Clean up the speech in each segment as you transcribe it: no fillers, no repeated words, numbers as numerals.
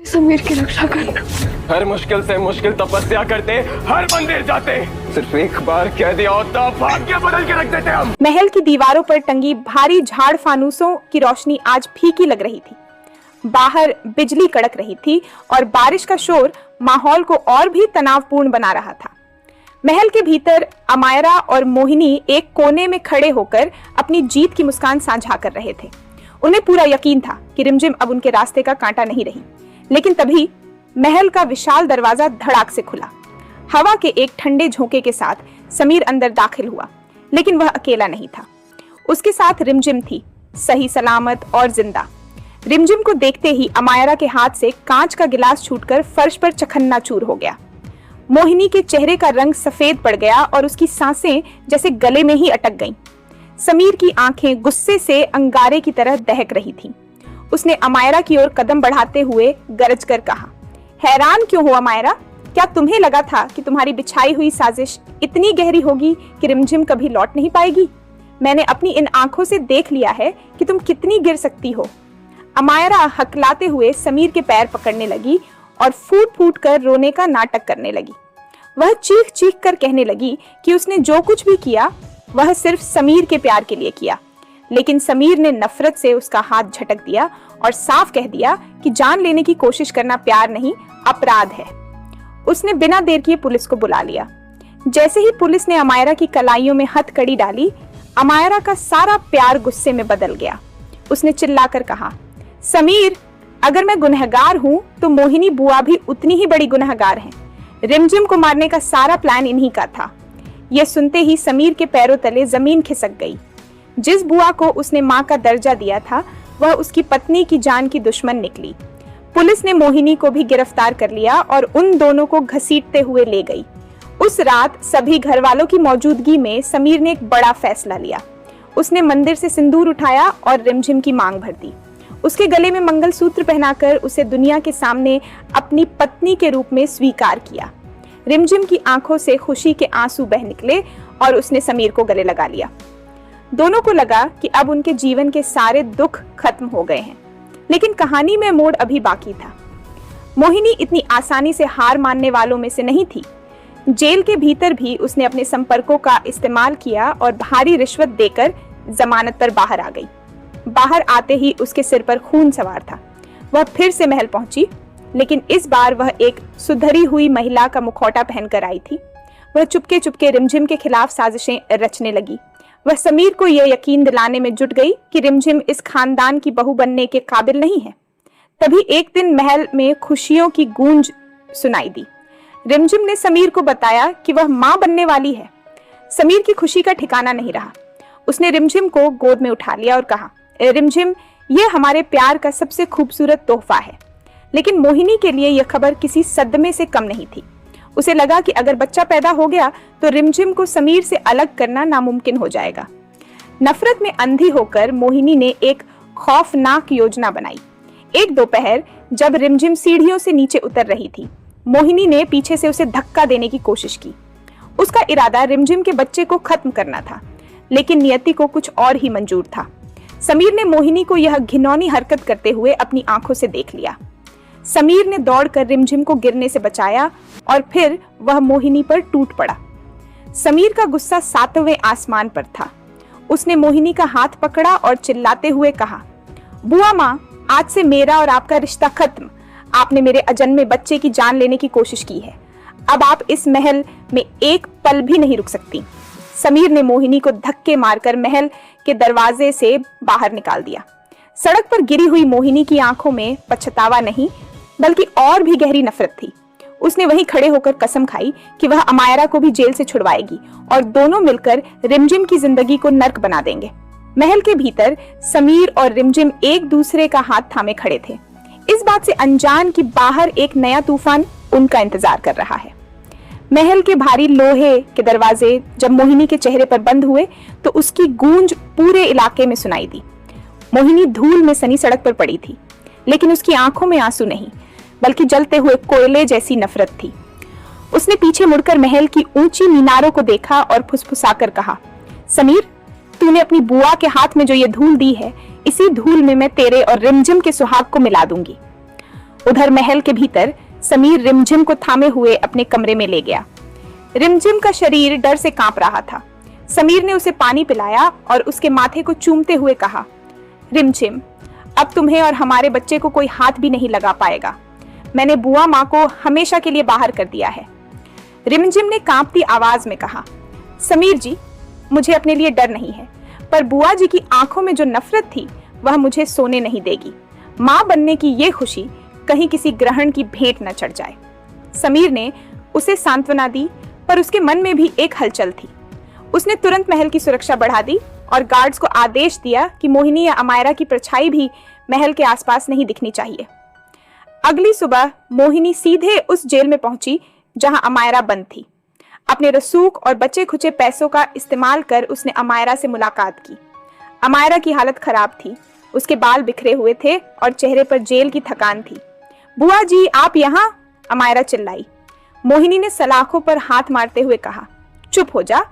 समीर की रक्षा करना। हर मुश्किल से मुश्किल तपस्या करते, हर मंदिर जाते, सिर्फ एक बार कह दिया होता भाग्य बदल के रख देते हम। महल की दीवारों पर टंगी भारी झाड़ फानूसों की रोशनी आज फीकी लग रही थी। बाहर बिजली कड़क रही थी और बारिश का शोर माहौल को और भी तनावपूर्ण बना रहा था। महल के भीतर अमायरा और मोहिनी एक कोने में खड़े होकर अपनी जीत की मुस्कान साझा कर रहे थे। उन्हें पूरा यकीन था कि रिमझिम अब उनके रास्ते का कांटा नहीं रही। लेकिन तभी महल का विशाल दरवाजा धड़ाक से खुला। हवा के एक ठंडे झोंके के साथ समीर अंदर दाखिल हुआ, लेकिन वह अकेला नहीं था। उसके साथ रिमझिम थी, सही सलामत और जिंदा। रिमझिम को देखते ही अमायरा के हाथ से कांच का गिलास छूटकर फर्श पर चकन्नाचूर हो गया। मोहिनी के चेहरे का रंग सफेद पड़ गया और उसकी सांसें जैसे गले में ही अटक गईं। समीर की आंखें गुस्से से अंगारे की तरह दहक रही थीं। उसने अमायरा की ओर कदम बढ़ाते हुए गरज कर कहा, हैरान क्यों हो अमायरा? क्या तुम्हें लगा था कि तुम्हारी बिछाई हुई साजिश इतनी गहरी होगी कि रिमझिम कभी लौट नहीं पाएगी? मैंने अपनी इन आंखों से देख लिया है कि तुम कितनी गिर सकती हो। अमायरा हकलाते हुए समीर के पैर पकड़ने लगी और फूट फूट कर रोने का नाटक करने लगी। वह चीख चीख कर कहने लगी कि उसने जो कुछ भी किया वह सिर्फ समीर के प्यार के लिए किया। लेकिन समीर ने नफरत से उसका हाथ झटक दिया और साफ कह दिया कि जान लेने की कोशिश करना प्यार नहीं, अपराध है। उसने बिना देर किए पुलिस को बुला लिया। जैसे ही पुलिस ने अमायरा की कलाइयों में हथकड़ी डाली, अमायरा का सारा प्यार गुस्से में बदल गया। उसने चिल्लाकर कहा, समीर, अगर मैं गुनहगार हूं तो मोहिनी बुआ भी उतनी ही बड़ी गुनहगार हैं। रिमझिम को मारने का सारा प्लान इन्हीं का था। यह सुनते ही समीर के पैरों तले जमीन खिसक गई। जिस बुआ को उसने मां का दर्जा दिया था वह उसकी पत्नी की जान की दुश्मन निकली। पुलिस ने मोहिनी को भी गिरफ्तार कर लिया और उन दोनों को घसीटते हुए ले गई। उस रात सभी घर वालों की मौजूदगी में समीर ने एक बड़ा फैसला लिया। उसने मंदिर से सिंदूर उठाया और रिमझिम की मांग भर दी। उसके गले में मंगलसूत्र पहनाकर उसे दुनिया के सामने अपनी पत्नी के रूप में स्वीकार किया। रिमझिम की आंखों से खुशी के आंसू बह निकले और उसने समीर को गले लगा लिया। दोनों को लगा कि अब उनके जीवन के सारे दुख खत्म हो गए हैं। लेकिन कहानी में मोड़ अभी बाकी था। मोहिनी इतनी आसानी से हार मानने वालों में से नहीं थी। जेल के भीतर भी उसने अपने संपर्कों का इस्तेमाल किया और भारी रिश्वत देकर जमानत पर बाहर आ गई। बाहर आते ही उसके सिर पर खून सवार था। वह फिर से महल पहुंची, लेकिन इस बार वह एक सुधरी हुई महिला का मुखौटा पहनकर आई थी। वह चुपके चुपके रिमझिम के खिलाफ साजिशें रचने लगी। वह समीर को यह यकीन दिलाने में जुट गई कि रिमझिम इस खानदान की बहू बनने के काबिल नहीं है। तभी एक दिन महल में खुशियों की गूंज सुनाई दी। रिमझिम ने समीर को बताया कि वह मां बनने वाली है। समीर की खुशी का ठिकाना नहीं रहा। उसने रिमझिम को गोद में उठा लिया और कहा, रिमझिम, यह हमारे प्यार का सबसे खूबसूरत तोहफा है। लेकिन मोहिनी के लिए यह खबर किसी सदमे से कम नहीं थी। उसे लगा कि अगर बच्चा पैदा हो गया तो रिमझिम को समीर से अलग करना नामुमकिन हो जाएगा। नफरत में अंधी होकर मोहिनी ने एक खौफनाक योजना बनाई। एक दोपहर जब रिमझिम सीढ़ियों से नीचे उतर रही थी, मोहिनी ने पीछे से उसे धक्का देने की कोशिश की। उसका इरादा रिमझिम के बच्चे को खत्म करना था, लेकिन नियति को कुछ और ही मंजूर था। समीर ने मोहिनी को यह घिनौनी हरकत करते हुए अपनी आंखों से देख लिया। समीर ने दौड़कर रिमझिम को गिरने से बचाया और फिर वह मोहिनी पर टूट पड़ा। समीर का गुस्सा 7वें आसमान पर था। उसने मोहिनी का हाथ पकड़ा और चिल्लाते हुए कहा, बुआ माँ, आज से मेरा और आपका रिश्ता खत्म। आपने मेरे अजन्मे बच्चे की जान लेने की कोशिश की है। अब आप इस महल में एक पल भी नहीं रुक सकती। समीर ने मोहिनी को धक्के मारकर महल के दरवाजे से बाहर निकाल दिया। सड़क पर गिरी हुई मोहिनी की आंखों में पछतावा नहीं, बल्कि और भी गहरी नफरत थी। उसने वहीं खड़े होकर कसम खाई कि वह अमायरा को भी जेल से छुड़वाएगी और दोनों मिलकर रिमझिम की जिंदगी को नर्क बना देंगे। महल के भीतर समीर और रिमझिम एक दूसरे का हाथ थामे खड़े थे, इस बात से अनजान कि बाहर एक नया तूफान उनका इंतजार कर रहा है। महल के भारी लोहे के दरवाजे जब मोहिनी के चेहरे पर बंद हुए तो उसकी गूंज पूरे इलाके में सुनाई दी। मोहिनी धूल में सनी सड़क पर पड़ी थी, लेकिन उसकी आंखों में आंसू नहीं, बल्कि जलते हुए कोयले जैसी नफरत थी। उसने पीछे मुड़कर महल की ऊंची मीनारों को देखा और फुसफुसाकर कहा, समीर, तूने अपनी बुआ के हाथ में जो ये धूल दी है, इसी धूल में मैं तेरे और रिमझिम के सुहाग को मिला दूंगी। उधर महल के भीतर समीर रिमझिम को थामे हुए अपने कमरे में ले गया। रिमझिम का शरीर डर से कांप रहा था। समीर ने उसे पानी पिलाया और उसके माथे को चूमते हुए कहा, रिमझिम, अब तुम्हें और हमारे बच्चे को कोई हाथ भी नहीं लगा पाएगा। मैंने बुआ माँ को हमेशा के लिए बाहर कर दिया है। रिमझिम ने कांपती आवाज में कहा, समीर जी, मुझे अपने लिए डर नहीं है, पर बुआ जी की आंखों में जो नफरत थी वह मुझे सोने नहीं देगी। माँ बनने की ये खुशी कहीं किसी ग्रहण की भेंट न चढ़ जाए। समीर ने उसे सांत्वना दी, पर उसके मन में भी एक हलचल थी। उसने तुरंत महल की सुरक्षा बढ़ा दी और गार्ड्स को आदेश दिया कि मोहिनी या अमायरा की परछाई भी महल के आसपास नहीं दिखनी चाहिए। अगली सुबह मोहिनी सीधे उस जेल में पहुंची जहां अमायरा बंद थी। अपने रसूख और बचे खुचे पैसों का इस्तेमाल कर उसने अमायरा से मुलाकात की। अमायरा की हालत खराब थी, उसके बाल बिखरे हुए थे और चेहरे पर जेल की थकान थी। बुआ जी, आप यहाँ? अमायरा चिल्लाई। मोहिनी ने सलाखों पर हाथ मारते हुए कहा, चुप हो जा,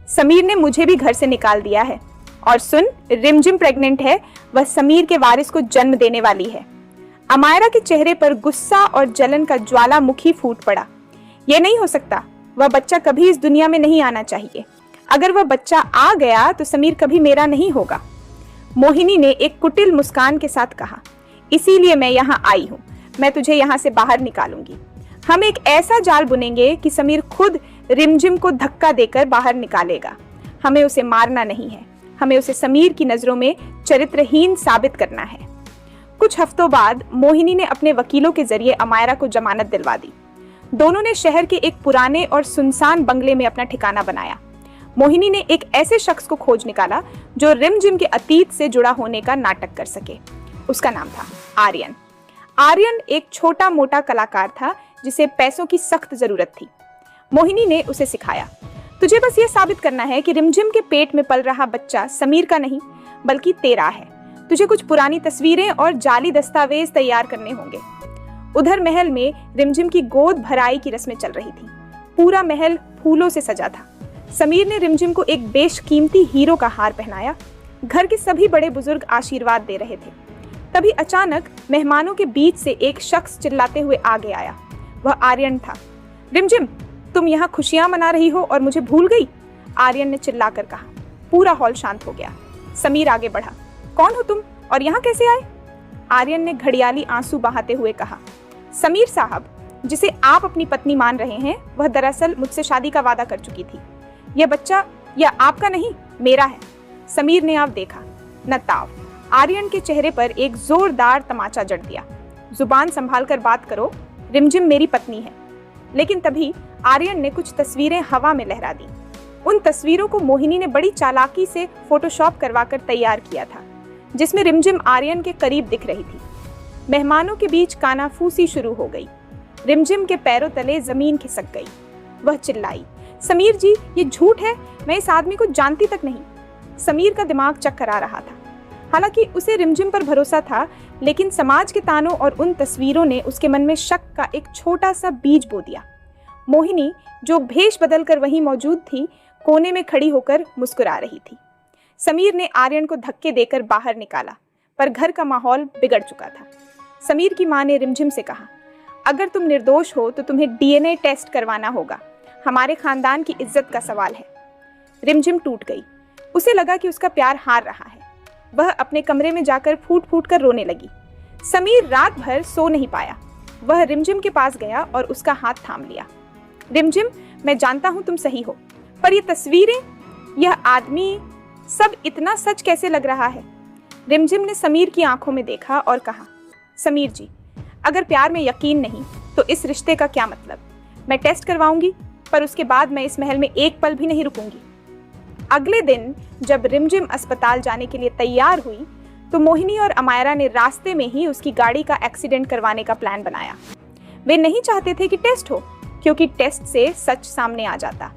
समीर ने मुझे भी घर से निकाल दिया है। और सुन, रिमझिम प्रेग्नेंट है, वह समीर के वारिस को जन्म देने वाली है। अमायरा के चेहरे पर गुस्सा और जलन का ज्वालामुखी फूट पड़ा। यह नहीं हो सकता, वह बच्चा कभी इस दुनिया में नहीं आना चाहिए। अगर वह बच्चा आ गया तो समीर कभी मेरा नहीं होगा। मोहिनी ने एक कुटिल मुस्कान के साथ कहा, इसीलिए मैं यहाँ आई हूँ। मैं तुझे यहाँ से बाहर निकालूंगी। हम एक ऐसा जाल बुनेंगे कि समीर खुद रिमझिम को धक्का देकर बाहर निकालेगा। हमें उसे मारना नहीं है, हमें उसे समीर की नजरों में चरित्रहीन साबित करना है। कुछ हफ्तों बाद मोहिनी ने अपने वकीलों के जरिए अमायरा को जमानत दिलवा दी। दोनों ने शहर के एक पुराने और सुनसान बंगले में अपना ठिकाना बनाया। मोहिनी ने एक ऐसे शख्स को खोज निकाला जो रिमझिम के अतीत से जुड़ा होने का नाटक कर सके। उसका नाम था आर्यन। आर्यन एक छोटा मोटा कलाकार था जिसे पैसों की सख्त जरूरत थी। मोहिनी ने उसे सिखाया, तुझे बस ये साबित करना है कि रिमझिम के पेट में पल रहा बच्चा समीर का नहीं बल्कि तेरा है। तुझे कुछ पुरानी तस्वीरें और जाली दस्तावेज तैयार करने होंगे। उधर महल में रिमझिम की गोद भराई की रस्में चल रही थी। पूरा महल फूलों से सजा था। समीर ने रिमझिम को एक बेशकीमती हीरो का हार पहनाया। घर के सभी बड़े बुजुर्ग आशीर्वाद दे रहे थे। तभी अचानक मेहमानों के बीच से एक शख्स चिल्लाते हुए आगे आया। वह आर्यन था। रिमझिम, तुम यहाँ खुशियां मना रही हो और मुझे भूल गई? आर्यन ने चिल्लाकर कहा। पूरा हॉल शांत हो गया। समीर आगे बढ़ा। कौन हो तुम और यहाँ कैसे आए? आर्यन ने घड़ियाली आंसू बहाते हुए कहा, समीर साहब, जिसे आप अपनी पत्नी मान रहे हैं, वह दरअसल मुझसे शादी का वादा कर चुकी थी। यह बच्चा या आपका नहीं, मेरा है। समीर ने आप देखा न ताव। आर्यन के चेहरे पर एक जोरदार तमाचा जड़ दिया। जुबान संभाल कर बात करो, रिमझिम मेरी पत्नी है। लेकिन तभी आर्यन ने कुछ तस्वीरें हवा में लहरा दी। उन तस्वीरों को मोहिनी ने बड़ी चालाकी से फोटोशॉप करवाकर तैयार किया था, जिसमें रिमझिम आर्यन के करीब दिख रही थी। मेहमानों के बीच कानाफूसी शुरू हो गई। रिमझिम के पैरों तले जमीन खिसक गई। वह चिल्लाई, समीर जी, ये झूठ है, मैं इस आदमी को जानती तक नहीं। समीर का दिमाग चक्कर आ रहा था। हालांकि उसे रिमझिम पर भरोसा था, लेकिन समाज के तानों और उन तस्वीरों ने उसके मन में शक का एक छोटा सा बीज बो दिया। मोहिनी, जो भेष बदलकर वहीं मौजूद थी, कोने में खड़ी होकर मुस्कुरा रही थी। समीर ने आर्यन को धक्के देकर बाहर निकाला, पर घर का माहौल बिगड़ चुका था। समीर की मां ने रिमझिम से कहा, अगर तुम निर्दोष हो तो तुम्हें डीएनए टेस्ट करवाना होगा। हमारे खानदान की इज्जत का सवाल है। रिमझिम टूट गई। उसे लगा कि उसका प्यार हार रहा है। वह अपने कमरे में जाकर फूट फूट कर रोने लगी। समीर रात भर सो नहीं पाया। वह रिमझिम के पास गया और उसका हाथ थाम लिया। रिमझिम, मैं जानता हूं तुम सही हो, पर ये तस्वीरें, यह आदमी, सब इतना सच कैसे लग रहा है? रिमझिम ने समीर की आंखों में देखा और कहा, समीर जी, अगर प्यार में यकीन नहीं तो इस रिश्ते का क्या मतलब? मैं टेस्ट करवाऊंगी, पर उसके बाद मैं इस महल में एक पल भी नहीं रुकूंगी। अगले दिन जब रिमझिम अस्पताल जाने के लिए तैयार हुई तो मोहिनी और अमायरा ने रास्ते में ही उसकी गाड़ी का एक्सीडेंट करवाने का प्लान बनाया। वे नहीं चाहते थे कि टेस्ट हो, क्योंकि टेस्ट से सच सामने आ जाता।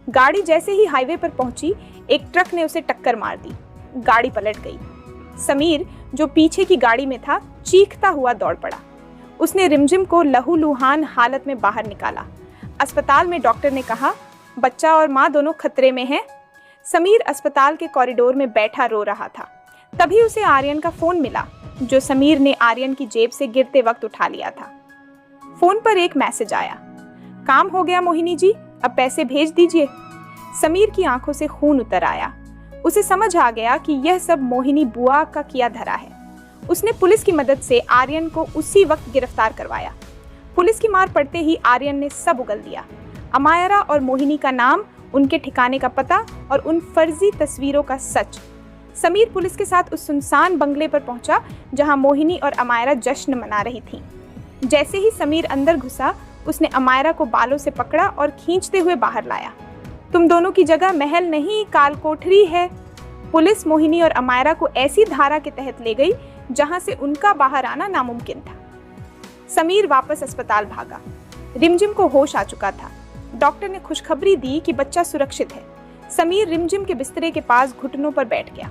गाड़ी जैसे ही हाईवे पर पहुंची, एक ट्रक ने उसे टक्कर मार दी। गाड़ी पलट गई। समीर, जो पीछे की गाड़ी में था, चीखता हुआ दौड़ पड़ा। उसने रिमझिम को लहूलुहान हालत में बाहर निकाला। अस्पताल में डॉक्टर ने कहा, बच्चा और माँ दोनों खतरे में हैं। समीर अस्पताल के कॉरिडोर में बैठा रो रहा था। तभी उसे आर्यन का फोन मिला, जो समीर ने आर्यन की जेब से गिरते वक्त उठा लिया था। फोन पर एक मैसेज आया, काम हो गया मोहिनी जी, अब पैसे भेज दीजिए। समीर की आंखों से खून उतर आया। उसे समझ आ गया कि यह सब मोहिनी बुआ का किया धरा है। उसने पुलिस की मदद से आर्यन को उसी वक्त गिरफ्तार करवाया। पुलिस की मार पड़ते ही आर्यन ने सब उगल दिया। अमायरा और मोहिनी का नाम, उनके ठिकाने का पता और उन फर्जी तस्वीरों का सच। समीर पुलिस के साथ उस सुनसान बंगले पर पहुंचा जहां मोहिनी और अमायरा जश्न मना रही थीं। जैसे ही समीर अंदर घुसा, उसने अमायरा को बालों से पकड़ा और खींचते हुए बाहर लाया। तुम दोनों की जगह महल नहीं, काल कोठरी है। पुलिस मोहिनी और अमायरा को ऐसी धारा के तहत ले गई जहां से उनका बाहर आना नामुमकिन था। समीर वापस अस्पताल भागा। रिमझिम को होश आ चुका था। डॉक्टर ने खुशखबरी दी कि बच्चा सुरक्षित है। समीर रिमझिम के बिस्तरे के पास घुटनों पर बैठ गया।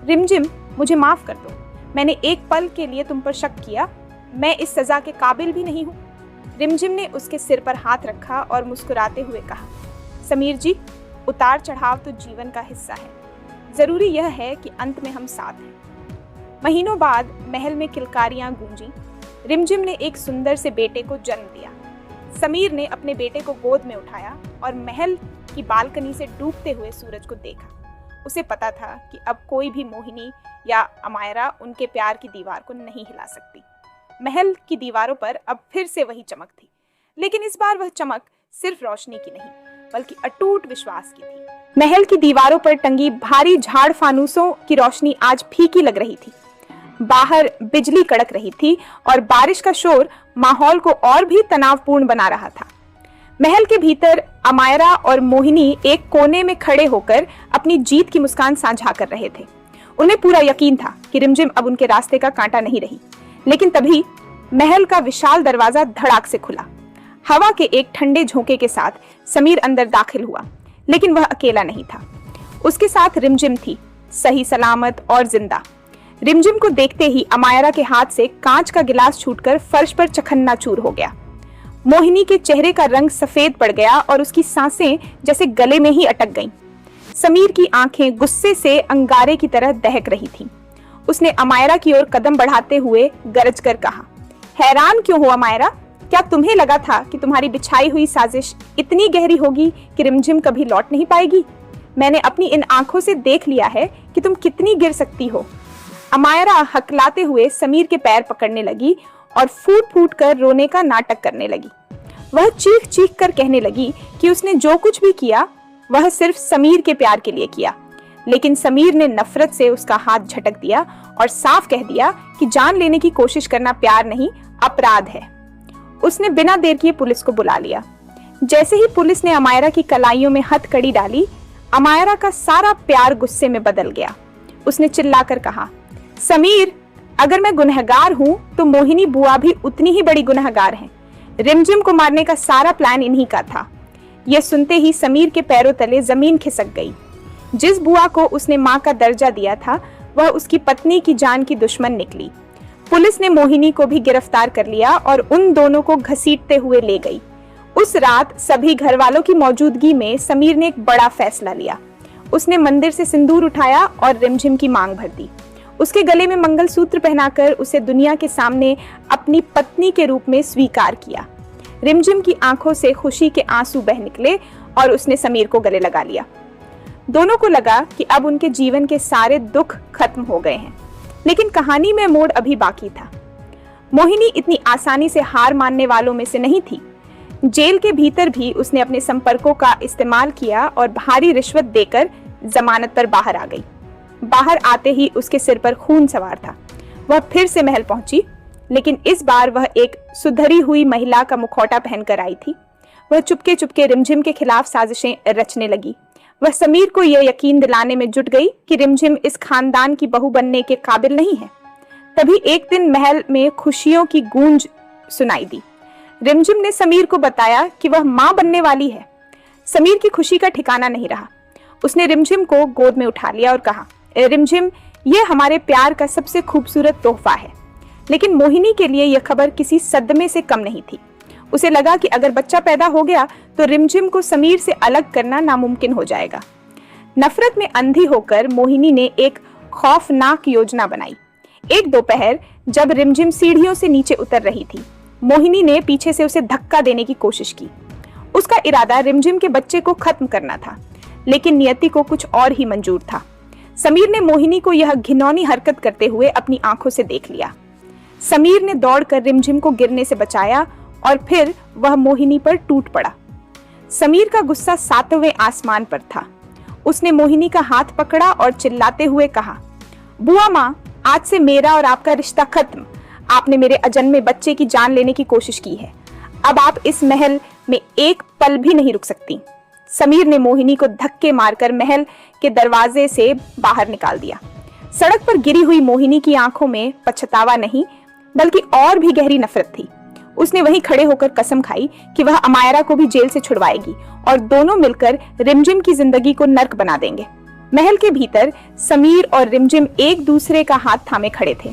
रिमझिम, मुझे माफ कर दो, मैंने एक पल के लिए तुम पर शक किया। मैं इस सजा के काबिल भी नहीं हूँ। रिमझिम ने उसके सिर पर हाथ रखा और मुस्कुराते हुए कहा, समीर जी, उतार चढ़ाव तो जीवन का हिस्सा है। जरूरी यह है कि अंत में हम साथ हैं। महीनों बाद महल में किलकारियां गूंजी। रिमझिम ने एक सुंदर से बेटे को जन्म दिया। समीर ने अपने बेटे को गोद में उठाया और महल की बालकनी से डूबते हुए सूरज को देखा। उसे पता था कि अब कोई भी मोहिनी या अमायरा उनके प्यार की दीवार को नहीं हिला सकती। महल की दीवारों पर अब फिर से वही चमक थी, लेकिन इस बार वह चमक सिर्फ रोशनी की नहीं, बल्कि अटूट विश्वास की थी। महल की दीवारों पर टंगी भारी झाड़ फानूसों की रोशनी आज फीकी लग रही थी। बाहर बिजली कड़क रही थी और बारिश का शोर माहौल को और भी तनावपूर्ण बना रहा था। महल के भीतर अमायरा और मोहिनी एक कोने में खड़े होकर अपनी जीत की मुस्कान साझा कर रहे थे। उन्हें पूरा यकीन था कि रिमझिम अब उनके रास्ते का कांटा नहीं रही। लेकिन तभी महल का विशाल दरवाजा धड़ाक से खुला। हवा के एक ठंडे झोंके के साथ समीर अंदर दाखिल हुआ, लेकिन वह अकेला नहीं था। उसके साथ रिमझिम थी, सही सलामत और जिंदा। रिमझिम को देखते ही अमायरा के हाथ से कांच का गिलास छूटकर फर्श पर चकन्नाचूर हो गया। मोहिनी के चेहरे का रंग सफेद पड़ गया और उसकी सांसें जैसे गले में ही अटक गईं। समीर की आंखें गुस्से से अंगारे की तरह दहक रही थीं। उसने अमायरा की ओर कदम बढ़ाते हुए गरज कर कहा, हैरान क्यों हो अमायरा? क्या तुम्हें लगा था कि तुम्हारी बिछाई हुई साजिश इतनी गहरी होगी कि रिमझिम कभी लौट नहीं पाएगी? मैंने अपनी इन आंखों से देख लिया है कि तुम कितनी गिर सकती हो। अमायरा हकलाते हुए समीर के पैर पकड़ने लगी और फूट फूट कर रोने का नाटक करने लगी। वह चीख चीख कर कहने लगी कि उसने जो कुछ भी किया वह सिर्फ समीर के प्यार के लिए किया। लेकिन समीर ने नफरत से उसका हाथ झटक दिया और साफ कह दिया कि जान लेने की कोशिश करना प्यार नहीं, अपराध है। उसने बिना देर किए पुलिस को बुला लिया। जैसे ही पुलिस ने अमायरा की कलाइयों में हथकड़ी डाली, अमायरा का सारा प्यार गुस्से में बदल गया। उसने चिल्लाकर कहा, समीर, अगर मैं गुनहगार हूं तो मोहिनी बुआ भी उतनी ही बड़ी गुनहगार हैं। रिमझिम को मारने का सारा प्लान इन्हीं का था। यह सुनते ही समीर के पैरों तले जमीन खिसक गई। जिस बुआ को उसने मां का दर्जा दिया था, वह उसकी पत्नी की जान की दुश्मन निकली। पुलिस ने मोहिनी को भी गिरफ्तार कर लिया और उन दोनों को घसीटते हुए ले गई। उस रात सभी घर वालों की मौजूदगी में समीर ने एक बड़ा फैसला लिया। उसने मंदिर से सिंदूर उठाया और रिमझिम की मांग भर दी। उसके गले में मंगलसूत्र पहनाकर उसे दुनिया के सामने अपनी पत्नी के रूप में स्वीकार किया। रिमझिम की आंखों से खुशी के आंसू बह निकले और उसने समीर को गले लगा लिया। दोनों को लगा कि अब उनके जीवन के सारे दुख खत्म हो गए हैं। लेकिन कहानी में मोड़ अभी बाकी था। मोहिनी इतनी आसानी से हार मानने वालों में से नहीं थी। जेल के भीतर भी उसने अपने संपर्कों का इस्तेमाल किया और भारी रिश्वत देकर जमानत पर बाहर आ गई। बाहर आते ही उसके सिर पर खून सवार था। वह फिर से महल पहुंची, लेकिन इस बार वह एक सुधरी हुई महिला का मुखौटा पहनकर आई थी। वह चुपके चुपके रिमझिम के खिलाफ साजिशें रचने लगी। वह समीर को यह यकीन दिलाने में जुट गई कि रिमझिम इस खानदान की बहू बनने के काबिल नहीं है। तभी एक दिन महल में खुशियों की गूंज सुनाई दी। रिमझिम ने समीर को बताया कि वह मां बनने वाली है। समीर की खुशी का ठिकाना नहीं रहा। उसने रिमझिम को गोद में उठा लिया और कहा, रिमझिम, यह हमारे प्यार का सबसे खूबसूरत तोहफा है। लेकिन मोहिनी के लिए यह खबर किसी सदमे से कम नहीं थी। उसे लगा कि अगर बच्चा पैदा हो गया तो रिमझिम को समीर से अलग करना नामुमकिन हो जाएगा। नफरत में अंधी होकर मोहिनी ने एक खौफनाक योजना बनाई। एक दोपहर जब रिमझिम सीढ़ियों से नीचे उतर रही थी, मोहिनी ने पीछे से उसे धक्का देने की कोशिश की। उसका इरादा रिमझिम के बच्चे को खत्म करना था, लेकिन नियति को कुछ और ही मंजूर था। समीर ने मोहिनी को यह घिनौनी हरकत करते हुए अपनी आंखों से देख लिया। समीर ने दौड़कर रिमझिम को गिरने से बचाया और फिर वह मोहिनी पर टूट पड़ा। समीर का गुस्सा 7वें आसमान पर था। उसने मोहिनी का हाथ पकड़ा और चिल्लाते हुए कहा, बुआ माँ, आज से मेरा और आपका रिश्ता खत्म। आपने मेरे अजन्मे बच्चे की जान लेने की कोशिश की है। अब आप इस महल में एक पल भी नहीं रुक सकती। समीर ने मोहिनी को धक्के मारकर महल के दरवाजे से बाहर निकाल दिया। सड़क पर गिरी हुई मोहिनी की आंखों में पछतावा नहीं, बल्कि और भी गहरी नफरत थी। उसने वहीं खड़े होकर कसम खाई कि वह अमायरा को भी जेल से छुड़वाएगी और दोनों मिलकर रिमझिम की जिंदगी को नर्क बना देंगे। महल के भीतर समीर और रिमझिम एक दूसरे का हाथ थामे खड़े थे,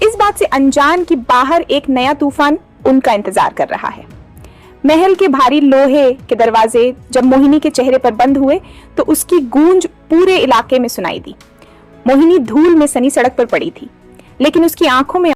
इस बात से अनजान कि बाहर एक नया तूफान उनका इंतजार कर रहा है। महल के भारी लोहे के दरवाजे जब मोहिनी के चेहरे पर बंद हुए तो उसकी गूंज पूरे इलाके में सुनाई दी। मोहिनी धूल में सनी सड़क पर पड़ी थी, लेकिन उसकी आंखों में